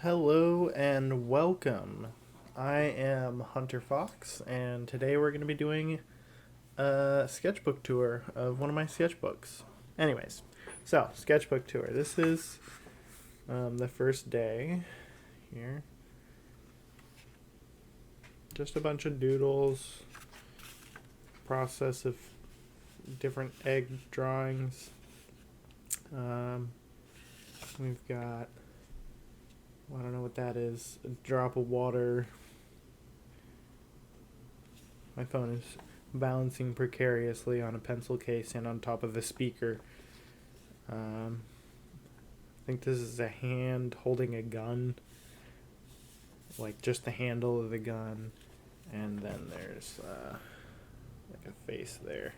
Hello and welcome. I am Hunter Fox, and today we're going to be doing a sketchbook tour of one of my sketchbooks. Anyways, so sketchbook tour. This is the first day here. Just a bunch of doodles, process of different egg drawings. We've got, I don't know what that is, a drop of water. My phone is balancing precariously on a pencil case and on top of a speaker. I think this is a hand holding a gun, like just the handle of the gun, and then there's like a face there.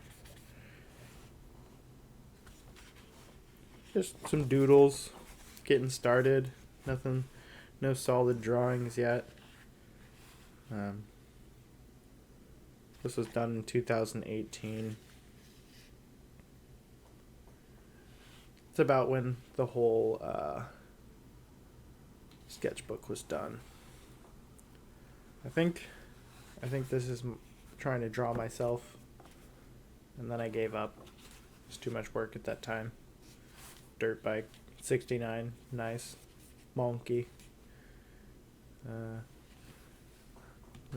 Just some doodles, getting started. Nothing, no solid drawings yet. This was done in 2018. It's about when the whole sketchbook was done. I think this is trying to draw myself, and then I gave up. It was too much work at that time. Dirt bike, 69, nice, monkey. Then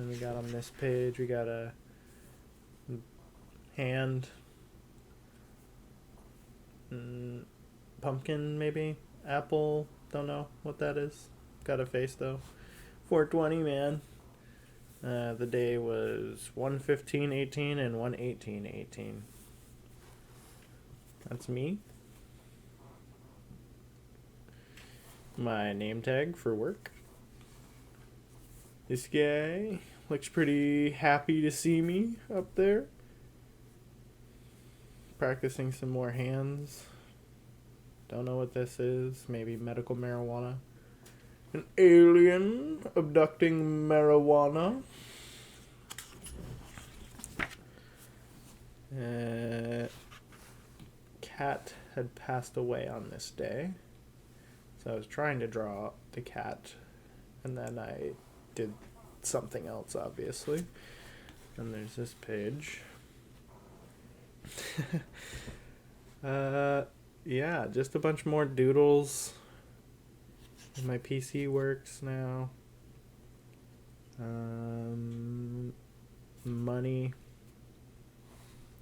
we got on this page, we got a hand, pumpkin maybe, apple, don't know what that is. Got a face though. 420, man. The day was 1:15:18 and 1:18:18. That's me. My name tag for work. This guy looks pretty happy to see me up there. Practicing some more hands. Don't know what this is. Maybe medical marijuana. An alien abducting marijuana. Cat had passed away on this day. So I was trying to draw the cat, and then I did something else, obviously. And there's this page. Yeah, just a bunch more doodles. My PC works now. Money.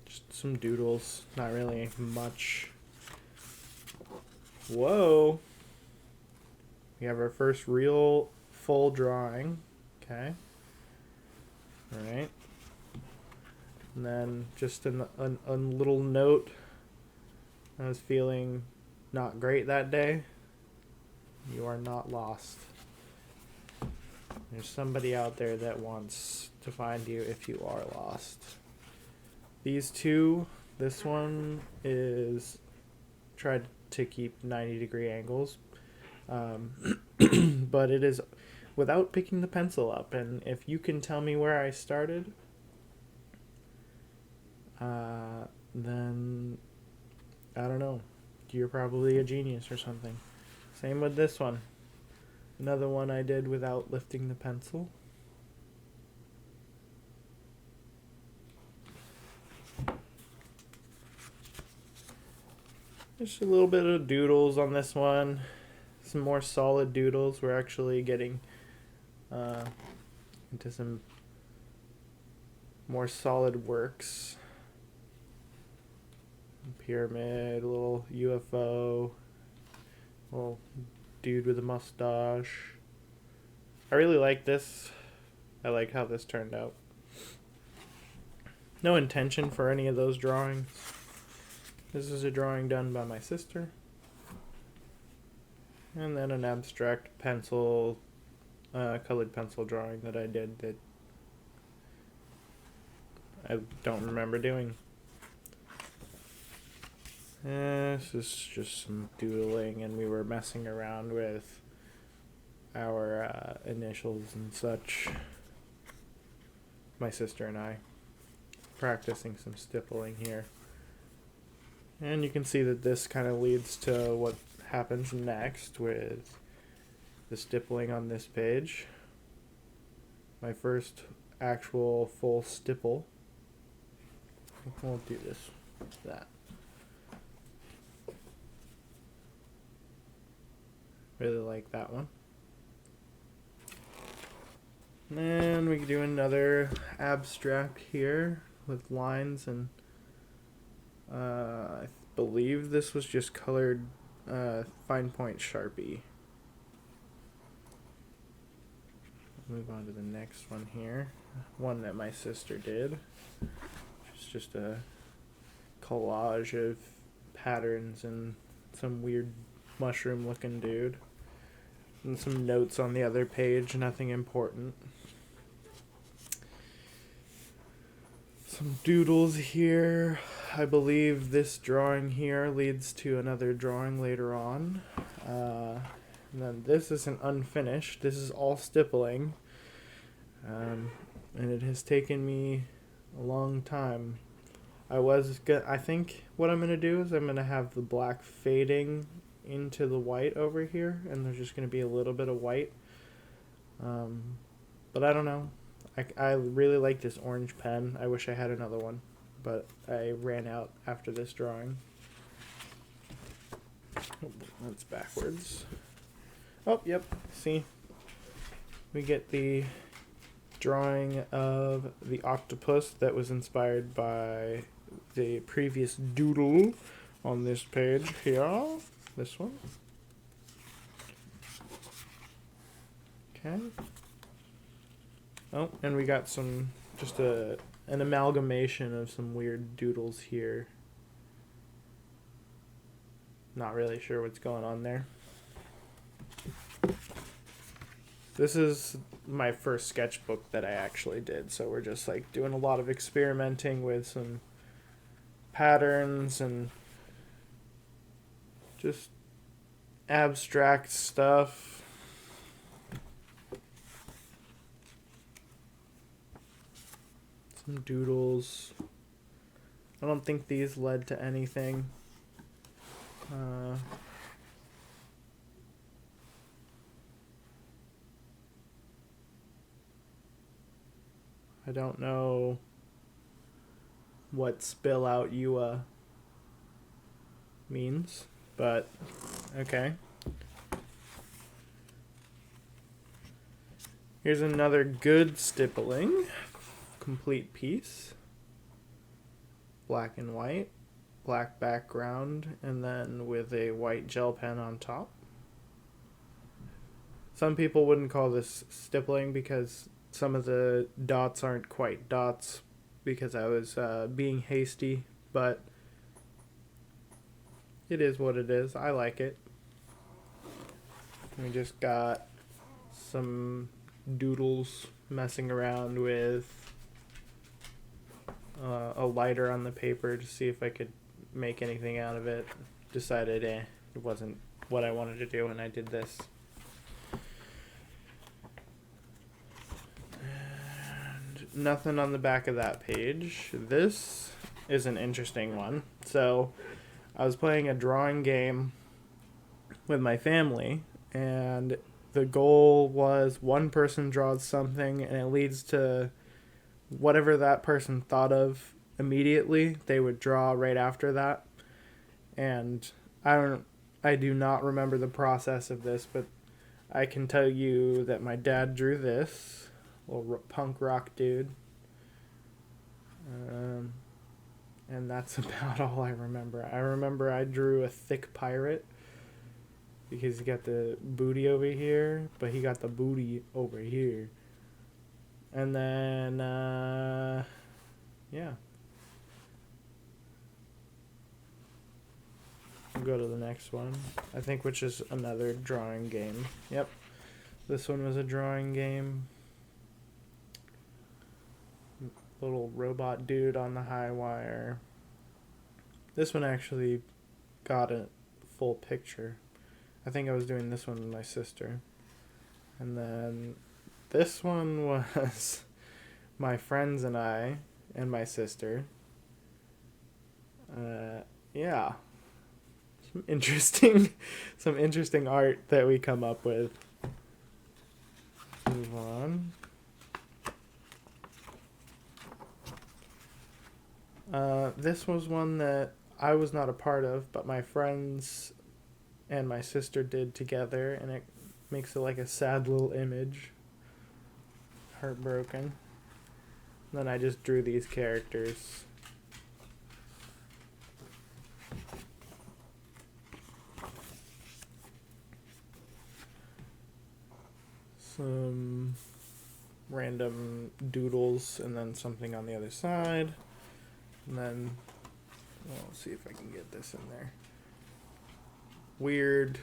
Just some doodles. Not really much. Whoa. We have our first real full drawing. Okay. Alright. And then just a little note. I was feeling not great that day. You are not lost. There's somebody out there that wants to find you if you are lost. These two, this one is tried to keep 90-degree angles. But it is without picking the pencil up. And if you can tell me where I started, then I don't know. You're probably a genius or something. Same with this one. Another one I did without lifting the pencil. Just a little bit of doodles on this one. Some more solid doodles. We're actually getting into some more solid works. Pyramid, a little UFO, little dude with a mustache. I really like this. I like how this turned out. No intention for any of those drawings. This is a drawing done by my sister. And then an abstract pencil, colored pencil drawing that I did that I don't remember doing. This is just some doodling, and we were messing around with our initials and such. My sister and I practicing some stippling here. And you can see that this kind of leads to what happens next with the stippling on this page. My first actual full stipple. We'll do that. Really like that one. And we can do another abstract here with lines, and I believe this was just colored fine point Sharpie. Move on to the next one here. One that my sister did. It's just a collage of patterns and some weird mushroom looking dude. And some notes on the other page, nothing important. Some doodles here. I believe this drawing here leads to another drawing later on. And then this isn't unfinished. This is all stippling. And it has taken me a long time. I think what I'm going to do is I'm going to have the black fading into the white over here, and there's just going to be a little bit of white. But I don't know. I really like this orange pen. I wish I had another one, but I ran out after this drawing. Oh, that's backwards. Oh, yep. See? We get the drawing of the octopus that was inspired by the previous doodle on this page here. This one. Okay. Oh, and we got some, just an amalgamation of some weird doodles here. Not really sure what's going on there. This is my first sketchbook that I actually did, so we're just like doing a lot of experimenting with some patterns and just abstract stuff. Some doodles. I don't think these led to anything. I don't know what spill out you means, but okay. Here's another good stippling. Complete piece. Black and white. Black background, and then with a white gel pen on top. Some people wouldn't call this stippling because some of the dots aren't quite dots because I was being hasty, but it is what it is. I like it. We just got some doodles messing around with a lighter on the paper to see if I could make anything out of it. Decided it wasn't what I wanted to do, and I did this. And nothing on the back of that page. This is an interesting one. So I was playing a drawing game with my family, and the goal was one person draws something and it leads to whatever that person thought of immediately, they would draw right after that. And I do not remember the process of this, but I can tell you that my dad drew this little punk rock dude. And that's about all I remember. I remember I drew a thick pirate because he got the booty over here, but he got the booty over here. And then, yeah. We'll go to the next one, I think, which is another drawing game. Yep. This one was a drawing game. Little robot dude on the high wire. This one actually got a full picture. I think I was doing this one with my sister. And then this one was my friends and I and my sister. Yeah. Some interesting art that we come up with. move on. This was one that I was not a part of, but my friends and my sister did together, and it makes it like a sad little image. Heartbroken. Then I just drew these characters. Some random doodles and then something on the other side. And then, well, let's see if I can get this in there. Weird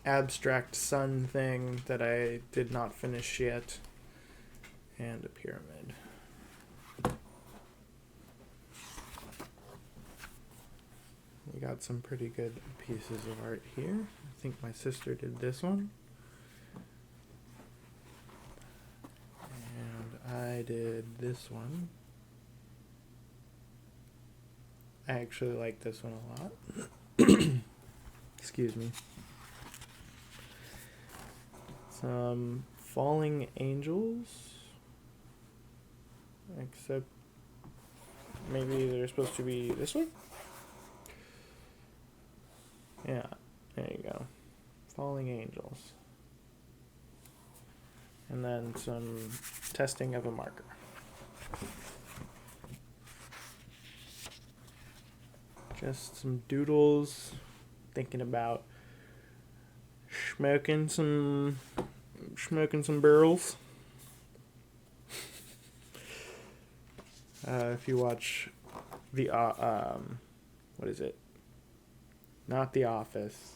abstract sun thing that I did not finish yet. And a pyramid. We got some pretty good pieces of art here. I think my sister did this one. And I did this one. I actually like this one a lot. Excuse me. Some falling angels. Except maybe they're supposed to be this way? Yeah, there you go. Falling angels. And then some testing of a marker. Just some doodles, thinking about smoking some barrels. If you watch the what is it? Not The Office.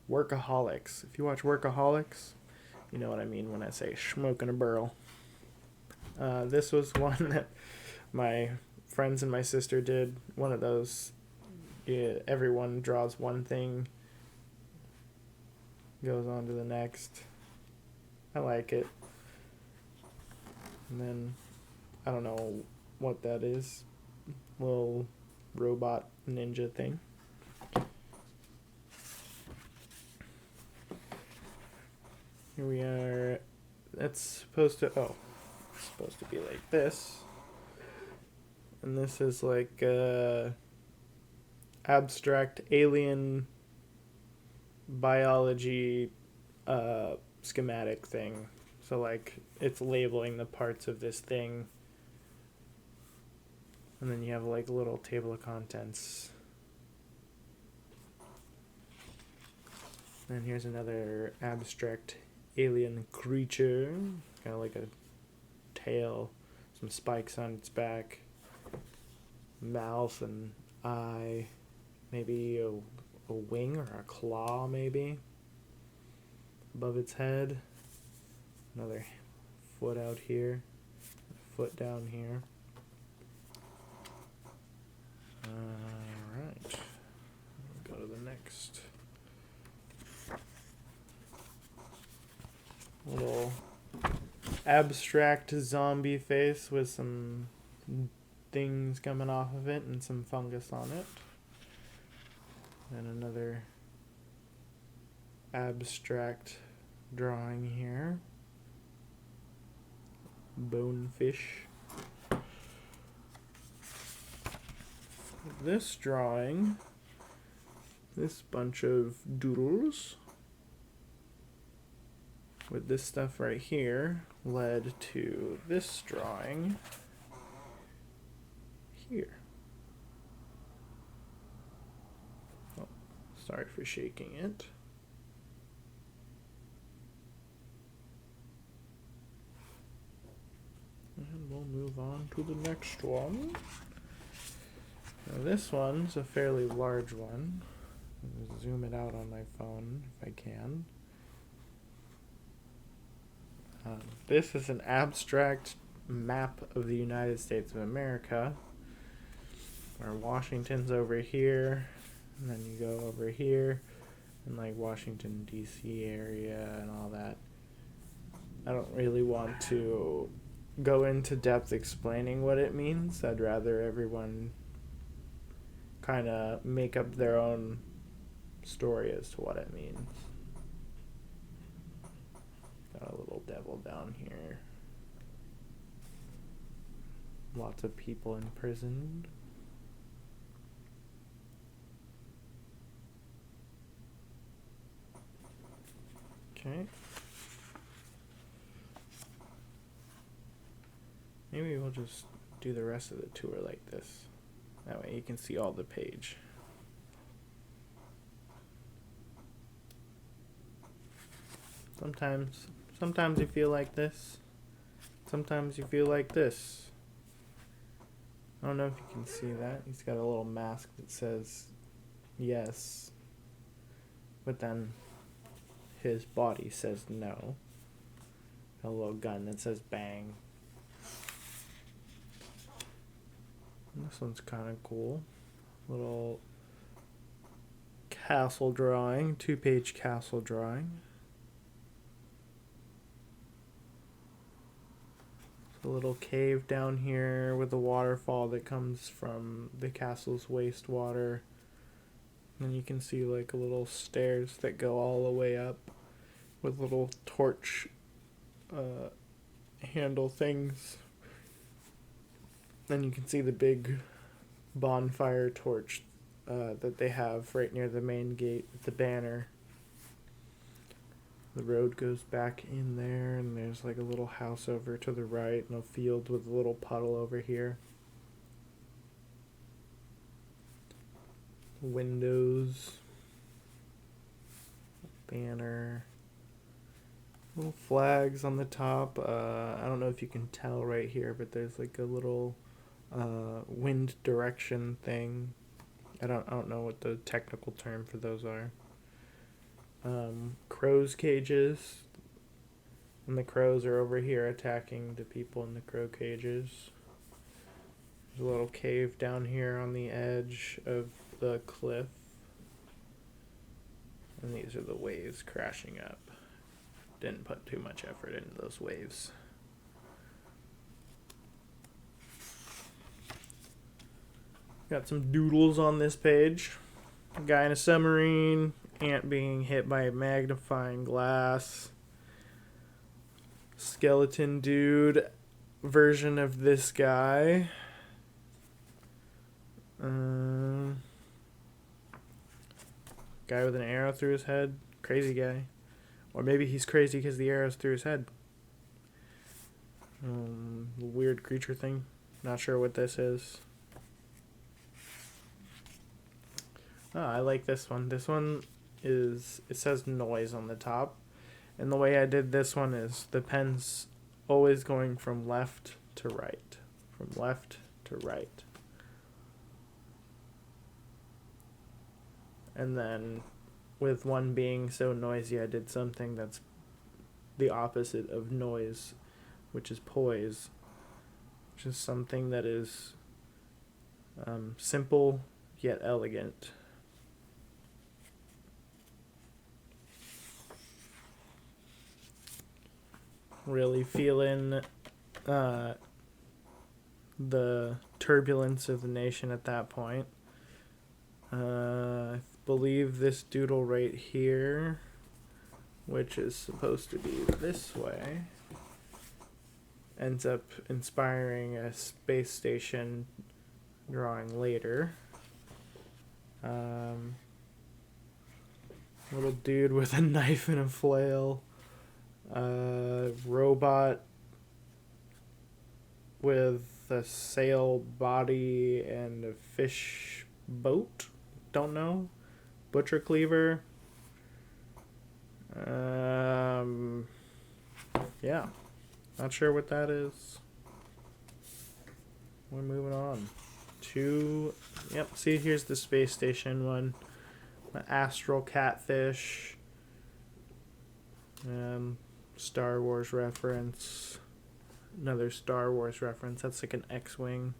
Workaholics. If you watch Workaholics, you know what I mean when I say smoking a barrel. This was one that my friends and my sister did. One of those. Yeah, everyone draws one thing, goes on to the next. I like it. And then, I don't know what that is. Little robot ninja thing. Here we are. That's supposed to, it's supposed to be like this. And this is like abstract alien biology schematic thing. So like it's labeling the parts of this thing. And then you have like a little table of contents. And here's another abstract alien creature. Got like a tail, some spikes on its back, mouth and eye, maybe a wing or a claw maybe above its head. Another foot out here, a foot down here. Alright, go to the next. Little abstract zombie face with some things coming off of it and some fungus on it. And another abstract drawing here. Bonefish. This drawing, this bunch of doodles with this stuff right here led to this drawing here. Oh, sorry for shaking it. And we'll move on to the next one. Now this one's a fairly large one. I'll zoom it out on my phone if I can. This is an abstract map of the United States of America, where Washington's over here, and then you go over here, and like Washington D.C. area and all that. I don't really want to go into depth explaining what it means. I'd rather everyone kind of make up their own story as to what it means. Got a little devil down here. Lots of people imprisoned. Okay. Maybe we'll just do the rest of the tour like this. That way you can see all the page. Sometimes you feel like this. Sometimes you feel like this. I don't know if you can see that. He's got a little mask that says yes. But then his body says no. A little gun that says bang. And this one's kind of cool. Little castle drawing, 2-page castle drawing. A little cave down here with a waterfall that comes from the castle's wastewater. And you can see like a little stairs that go all the way up with little torch handle things. Then you can see the big bonfire torch that they have right near the main gate with the banner. The road goes back in there, and there's like a little house over to the right and a field with a little puddle over here. Windows. Banner. Little flags on the top. I don't know if you can tell right here, but there's like a little wind direction thing. I don't know what the technical term for those are. Crows cages, and the crows are over here attacking the people in the crow cages. There's a little cave down here on the edge of the cliff, and these are the waves crashing up. Didn't put too much effort into those waves. Got some doodles on this page. A guy in a submarine, ant being hit by a magnifying glass, skeleton dude version of this guy. Guy with an arrow through his head. Crazy guy. Or maybe he's crazy because the arrow's through his head. Weird creature thing. Not sure what this is. Oh, I like this one. This one is, it says noise on the top. And the way I did this one is the pen's always going from left to right. From left to right. And then with one being so noisy, I did something that's the opposite of noise, which is poise. Which is something that is simple yet elegant. Really feeling the turbulence of the nation at that point. I believe this doodle right here, which is supposed to be this way, ends up inspiring a space station drawing later. Little dude with a knife and a flail. Robot with a sail body and a fish boat. Don't know. Butcher cleaver. Yeah. Not sure what that is. We're moving on to, yep, see, here's the space station one. The astral catfish. Star Wars reference. Another Star Wars reference. That's like an X-Wing.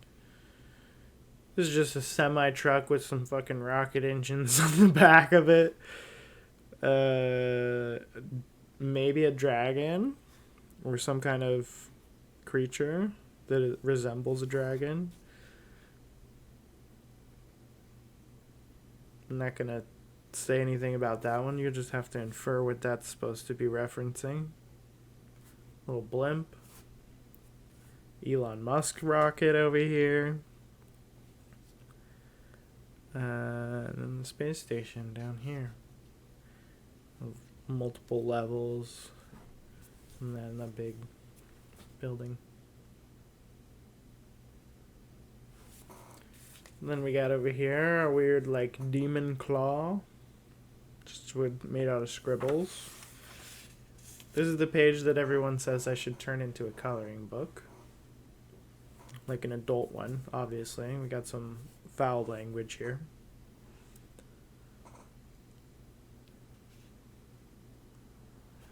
This is just a semi-truck with some fucking rocket engines on the back of it. Maybe a dragon. Or some kind of creature that resembles a dragon. I'm not going to say anything about that one. You just have to infer what that's supposed to be referencing. Little blimp. Elon Musk rocket over here. And then the space station down here. Multiple levels. And then the big building. And then we got over here a weird like demon claw. Just made out of scribbles. This is the page that everyone says I should turn into a coloring book. Like an adult one, obviously. We got some foul language here.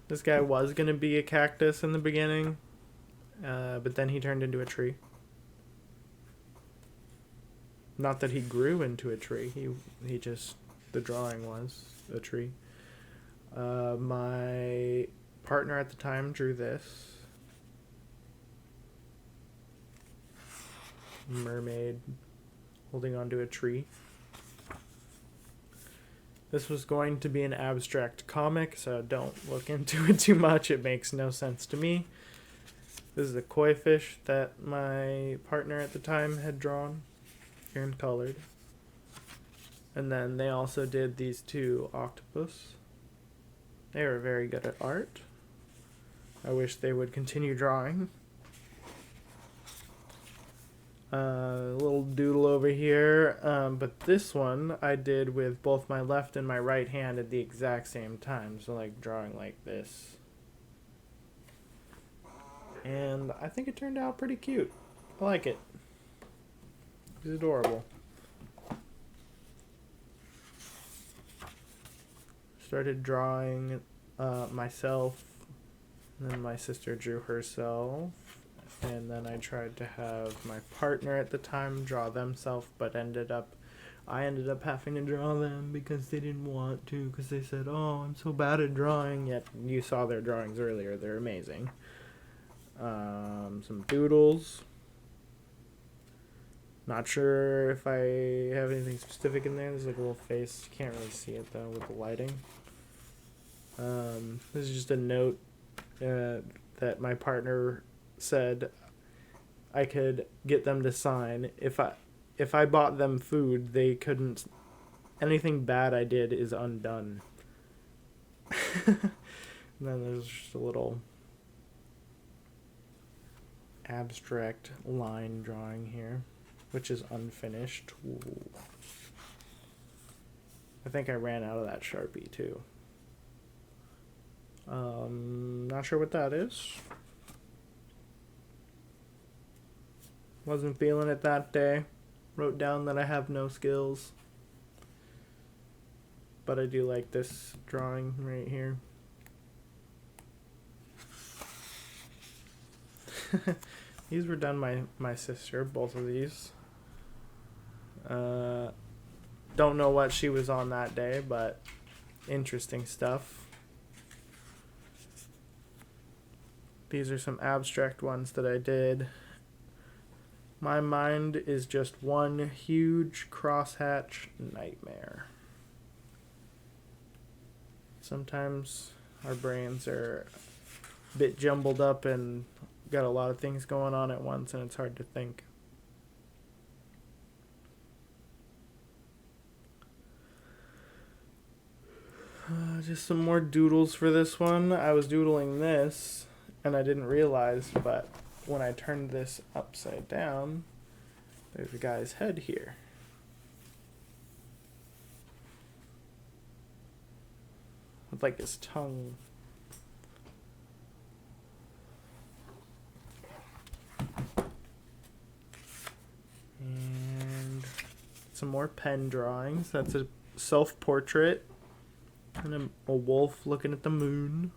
This guy was going to be a cactus in the beginning, but then he turned into a tree. Not that he grew into a tree. He just, the drawing was a tree. My partner at the time drew this. Mermaid holding onto a tree. This was going to be an abstract comic, so don't look into it too much. It makes no sense to me. This is a koi fish that my partner at the time had drawn and colored. And then they also did these two octopus. They were very good at art. I wish they would continue drawing. A little doodle over here, but this one I did with both my left and my right hand at the exact same time, so like drawing like this. And I think it turned out pretty cute. I like it. It's adorable. Started drawing myself, and then my sister drew herself. And then I tried to have my partner at the time draw themselves, but I ended up having to draw them because they didn't want to, because they said, "Oh, I'm so bad at drawing." Yet you saw their drawings earlier; they're amazing. Some doodles. Not sure if I have anything specific in there. There's like a little face. You can't really see it though with the lighting. This is just a note that my partner said I could get them to sign. If I bought them food, they couldn't. Anything bad I did is undone. And then there's just a little abstract line drawing here, which is unfinished. Ooh. I think I ran out of that Sharpie too. Not sure what that is. Wasn't feeling it that day. Wrote down that I have no skills. But I do like this drawing right here. These were done by my sister, both of these. Don't know what she was on that day, but interesting stuff. These are some abstract ones that I did. My mind is just one huge crosshatch nightmare. Sometimes our brains are a bit jumbled up and got a lot of things going on at once, and it's hard to think. Just some more doodles for this one. I was doodling this, and I didn't realize, but when I turned this upside down, there's a guy's head here. With like his tongue. And some more pen drawings. That's a self-portrait. And a wolf looking at the moon.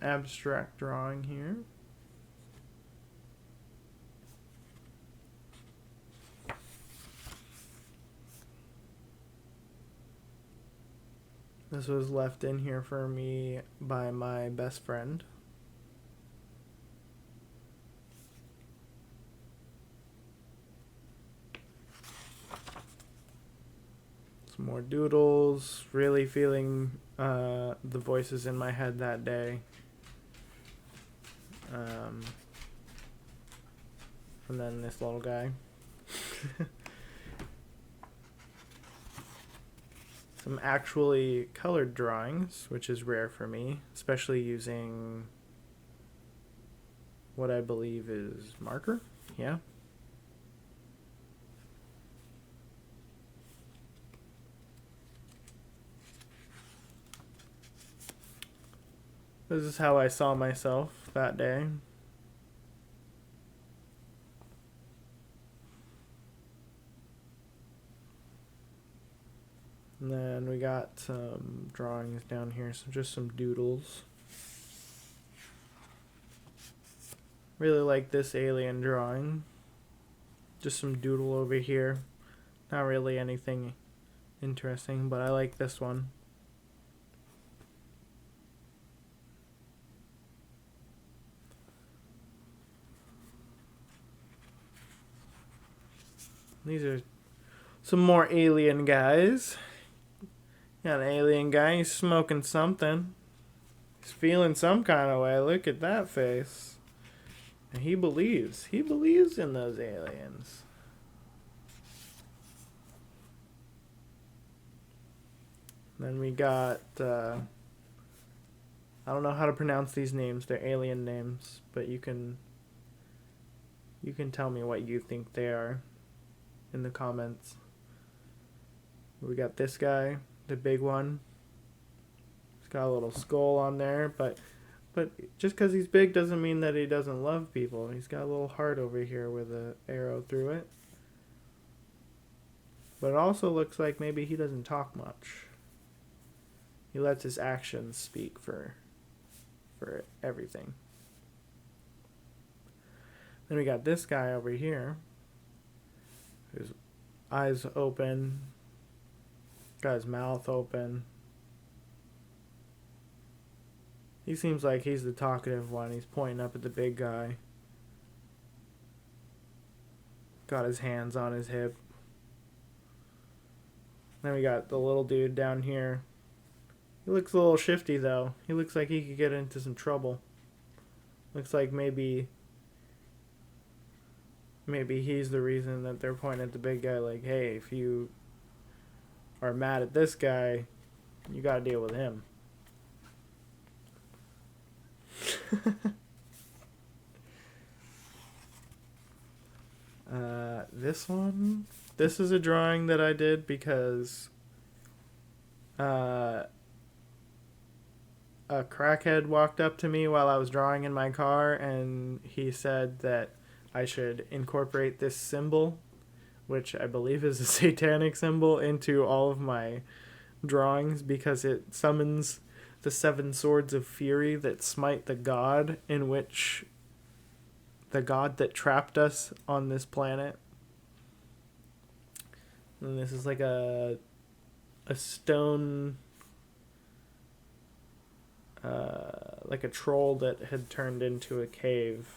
Abstract drawing here. This was left in here for me by my best friend. Some more doodles. Really feeling the voices in my head that day. And then this little guy. Some actually colored drawings, which is rare for me, especially using what I believe is marker. Yeah. This is how I saw myself that day. And then we got some drawings down here, so just some doodles. Really like this alien drawing. Just some doodle over here. Not really anything interesting, but I like this one. These are some more alien guys. Got an alien guy, he's smoking something. He's feeling some kind of way. Look at that face. And he believes in those aliens. Then we got, I don't know how to pronounce these names. They're alien names, but you can tell me what you think they are in the comments. We got this guy, the big one. He's got a little skull on there, but just because he's big doesn't mean that he doesn't love people. He's got a little heart over here with an arrow through it. But it also looks like maybe he doesn't talk much. He lets his actions speak for everything. Then we got this guy over here. His eyes open. Got his mouth open. He seems like he's the talkative one. He's pointing up at the big guy. Got his hands on his hip. Then we got the little dude down here. He looks a little shifty though. He looks like he could get into some trouble. Looks like maybe he's the reason that they're pointing at the big guy like, hey, if you are mad at this guy, you gotta deal with him. This is a drawing that I did because a crackhead walked up to me while I was drawing in my car, and he said that I should incorporate this symbol, which I believe is a satanic symbol, into all of my drawings because it summons the 7 swords of fury that smite the god the god that trapped us on this planet. And this is like a stone, like a troll that had turned into a cave.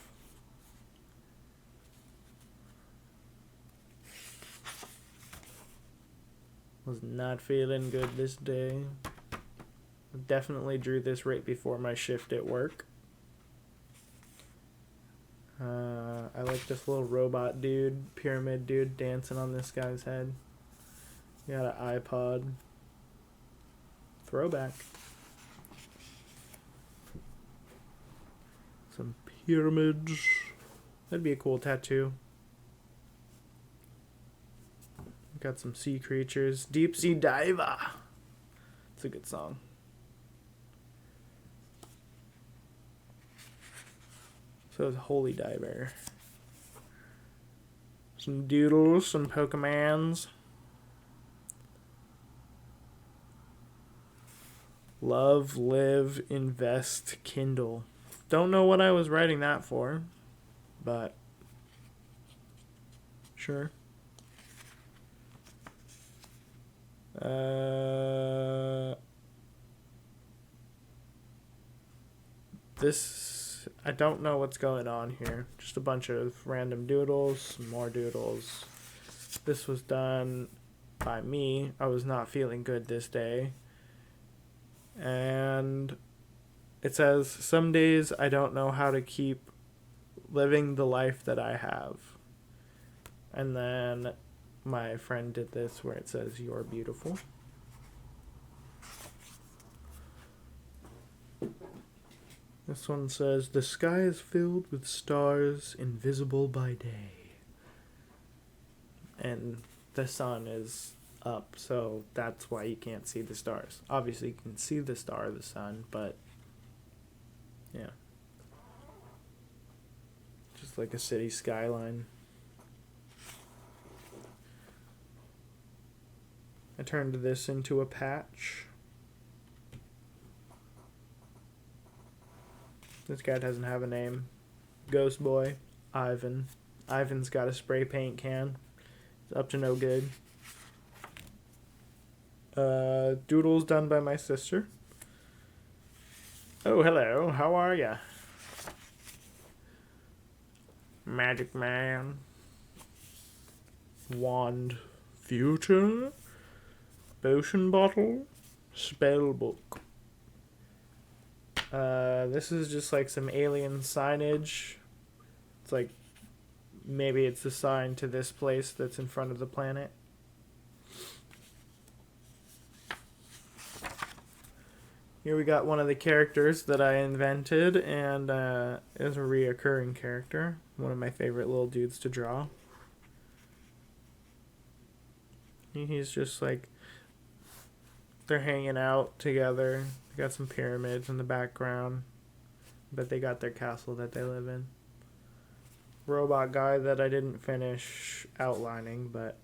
Was not feeling good this day. Definitely drew this right before my shift at work. I like this little robot dude, pyramid dude, dancing on this guy's head. He got an iPod. Throwback. Some pyramids. That'd be a cool tattoo. Got some sea creatures. Deep Sea Diver. It's a good song. So it's Holy Diver. Some doodles, some Pokemons. Love, live, invest, kindle. Don't know what I was writing that for, but sure. This, I don't know what's going on here. Just a bunch of random doodles, some more doodles. This was done by me. I was not feeling good this day. And it says, some days I don't know how to keep living the life that I have. And then my friend did this where it says, you're beautiful. This one says, the sky is filled with stars invisible by day. And the sun is up, so that's why you can't see the stars. Obviously, you can see the star, the sun, but yeah. Just like a city skyline. I turned this into a patch. This guy doesn't have a name. Ghost Boy, Ivan. Ivan's got a spray paint can. It's up to no good. Doodles done by my sister. Oh, hello. How are ya? Magic Man. Wand. Future. Potion bottle. Spell book. This is just like some alien signage. It's like, maybe it's a sign to this place that's in front of the planet. Here we got one of the characters that I invented, and is a reoccurring character. One of my favorite little dudes to draw. He's just like, they're hanging out together. They got some pyramids in the background, but they got their castle that they live in. Robot guy that I didn't finish outlining, but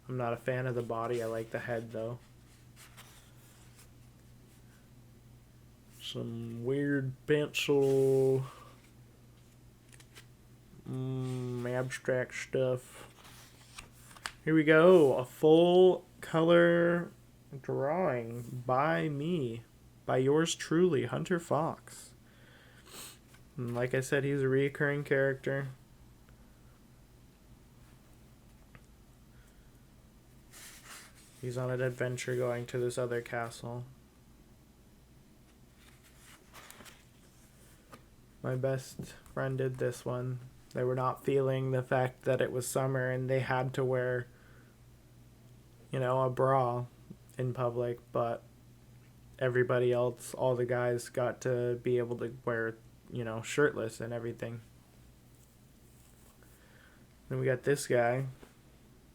I'm not a fan of the body. I like the head though. Some weird pencil abstract stuff. Here we go, a full color drawing by me, by yours truly, Hunter Fox. And like I said, he's a recurring character. He's on an adventure going to this other castle. My best friend did this one. They were not feeling the fact that it was summer and they had to wear, a bra in public, but everybody else, all the guys, got to be able to wear, shirtless and everything. Then we got this guy,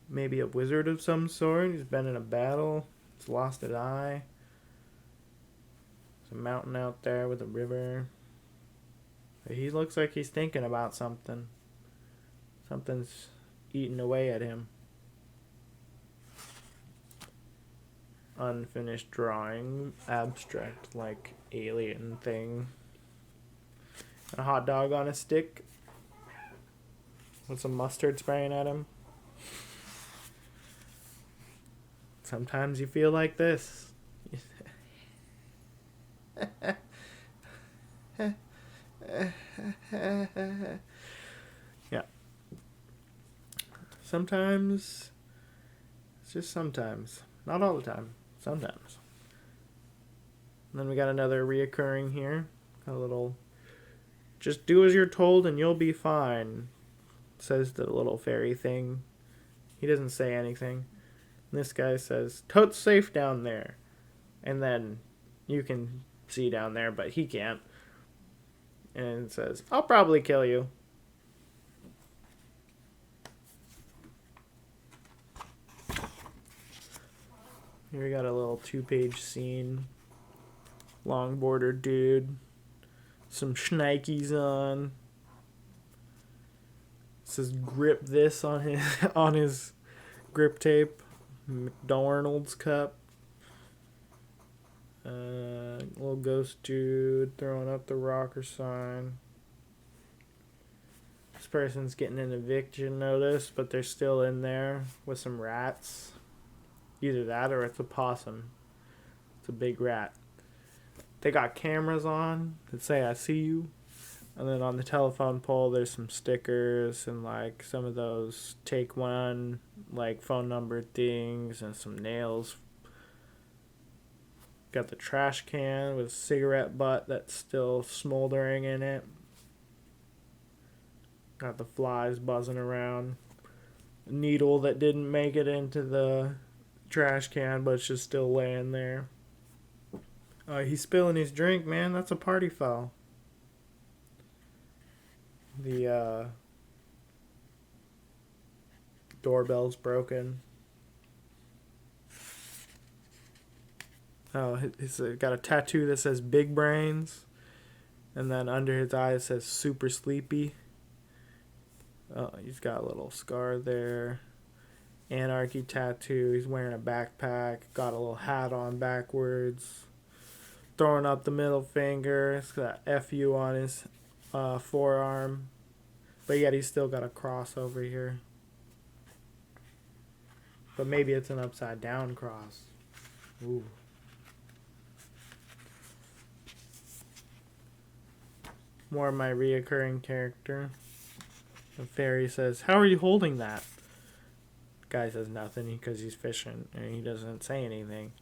maybe a wizard of some sort. He's been in a battle. He's lost an eye. There's a mountain out there with a river. He looks like he's thinking about something. Something's eating away at him. Unfinished drawing, abstract, like alien thing. A hot dog on a stick with some mustard spraying at him. Sometimes you feel like this. Yeah. Sometimes, it's just sometimes. Not all the time. Sometimes. And then we got another reoccurring here. A little, just do as you're told and you'll be fine, says the little fairy thing. He doesn't say anything. And this guy says, totes safe down there. And then you can see down there, but he can't. And it says, I'll probably kill you. Here we got a little 2-page scene. Long border dude. Some shnikes on. It says grip this on his on his grip tape. McDonald's cup. Little ghost dude throwing up the rocker sign. This person's getting an eviction notice, but they're still in there with some rats. Either that or it's a possum. It's a big rat. They got cameras on that say I see you. And then on the telephone pole, there's some stickers and like some of those take one, like phone number things and some nails. Got the trash can with a cigarette butt that's still smoldering in it. Got the flies buzzing around. A needle that didn't make it into the trash can, but it's just still laying there. He's spilling his drink, man. That's a party foul. The doorbell's broken. Oh, he's got a tattoo that says Big Brains. And then under his eye it says Super Sleepy. Oh, he's got a little scar there. Anarchy tattoo. He's wearing a backpack. Got a little hat on backwards. Throwing up the middle finger. He's got a FU on his forearm. But yet he's still got a cross over here. But maybe it's an upside down cross. Ooh. More of my reoccurring character. The fairy says, "How are you holding that?" The guy says nothing because he's fishing and he doesn't say anything.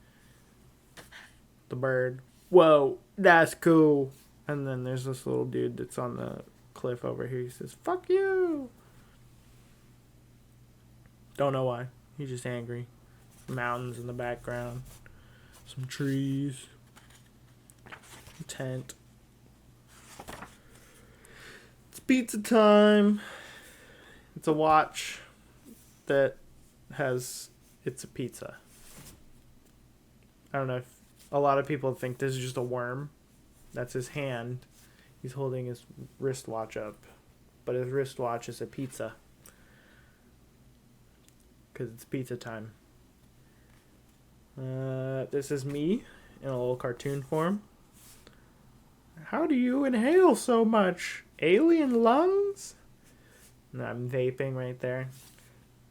The bird, "Whoa, that's cool." And then there's this little dude that's on the cliff over here. He says, "Fuck you." Don't know why. He's just angry. Mountains in the background. Some trees. A tent. It's pizza time. It's a watch that has... It's a pizza. I don't know if... A lot of people think this is just a worm. That's his hand. He's holding his wristwatch up. But his wristwatch is a pizza. Because it's pizza time. This is me in a little cartoon form. How do you inhale so much? Alien lungs? And I'm vaping right there.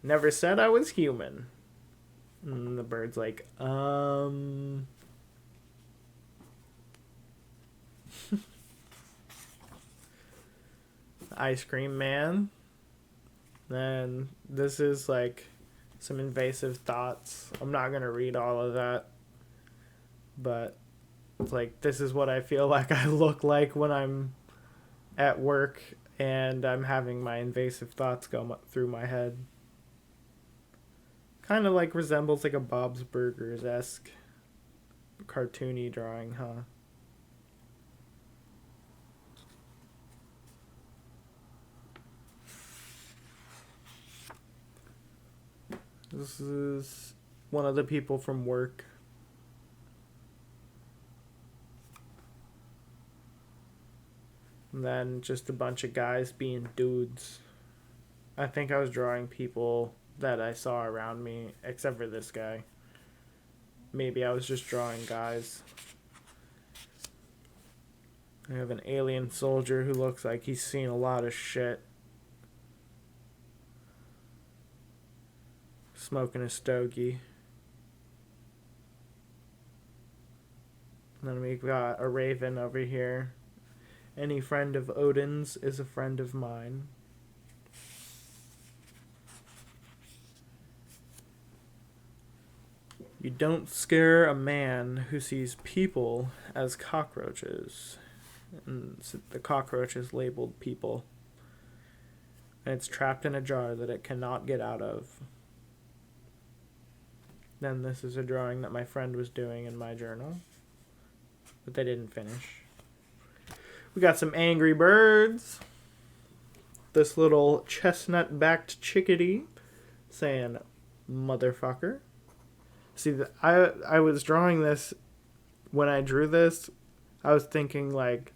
Never said I was human. And the bird's like, Ice cream man. Then this is like some invasive thoughts. I'm not going to read all of that. But it's like, this is what I feel like I look like when I'm at work and I'm having my invasive thoughts go through my head. Kind of like resembles like a Bob's Burgers-esque cartoony drawing, huh? This is one of the people from work. And then just a bunch of guys being dudes. I think I was drawing people that I saw around me, except for this guy. Maybe I was just drawing guys. I have an alien soldier who looks like he's seen a lot of shit. Smoking a stogie. And then we've got a raven over here. Any friend of Odin's is a friend of mine. You don't scare a man who sees people as cockroaches. And the cockroach is labeled people. And it's trapped in a jar that it cannot get out of. Then this is a drawing that my friend was doing in my journal. But they didn't finish. We got some angry birds. This little chestnut-backed chickadee saying, "Motherfucker." See, I was drawing this. When I drew this, I was thinking, like,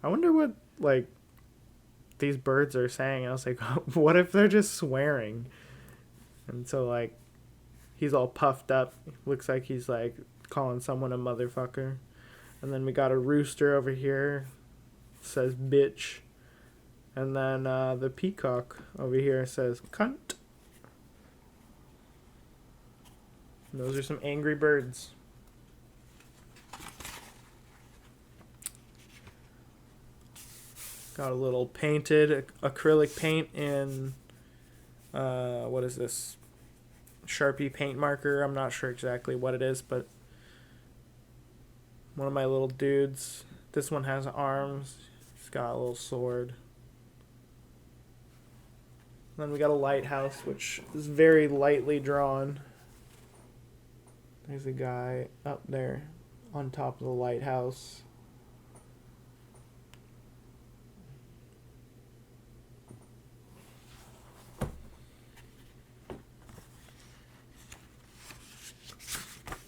I wonder what, like, these birds are saying. I was like, what if they're just swearing? And so, like, he's all puffed up. Looks like he's, like, calling someone a motherfucker. And then we got a rooster over here. Says bitch. And then the peacock over here says cunt. And those are some angry birds. Got a little painted acrylic paint in, what is this? Sharpie paint marker. I'm not sure exactly what it is, but one of my little dudes. This one has arms. He's got a little sword. Then we got a lighthouse, which is very lightly drawn. There's a guy up there on top of the lighthouse.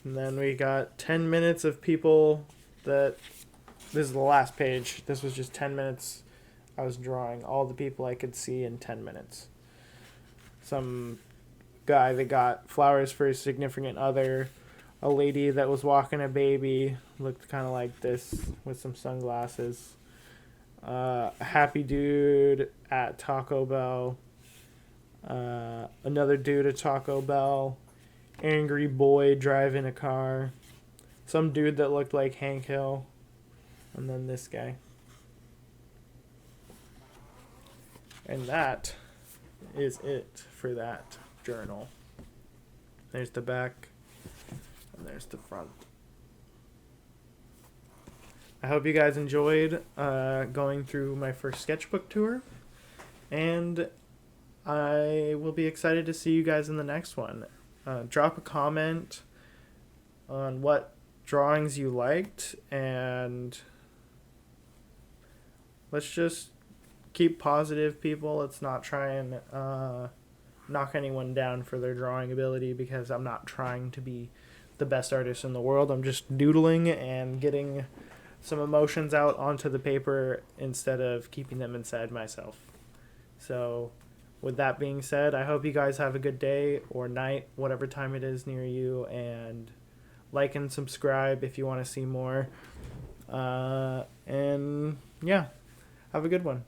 And then we got 10 minutes of people that... This is the last page. This was just 10 minutes. I was drawing all the people I could see in 10 minutes. Some guy that got flowers for his significant other. A lady that was walking a baby. Looked kind of like this with some sunglasses. A happy dude at Taco Bell. Another dude at Taco Bell. Angry boy driving a car. Some dude that looked like Hank Hill. And then this guy. And that is it for that journal. There's the back. And there's the front. I hope you guys enjoyed going through my first sketchbook tour. And I will be excited to see you guys in the next one. Drop a comment on what drawings you liked, and let's just keep positive, people. Let's not try and knock anyone down for their drawing ability, because I'm not trying to be the best artist in the world. I'm just doodling and getting some emotions out onto the paper instead of keeping them inside myself. So with that being said, I hope you guys have a good day or night, whatever time it is near you, and like and subscribe if you want to see more. And yeah, have a good one.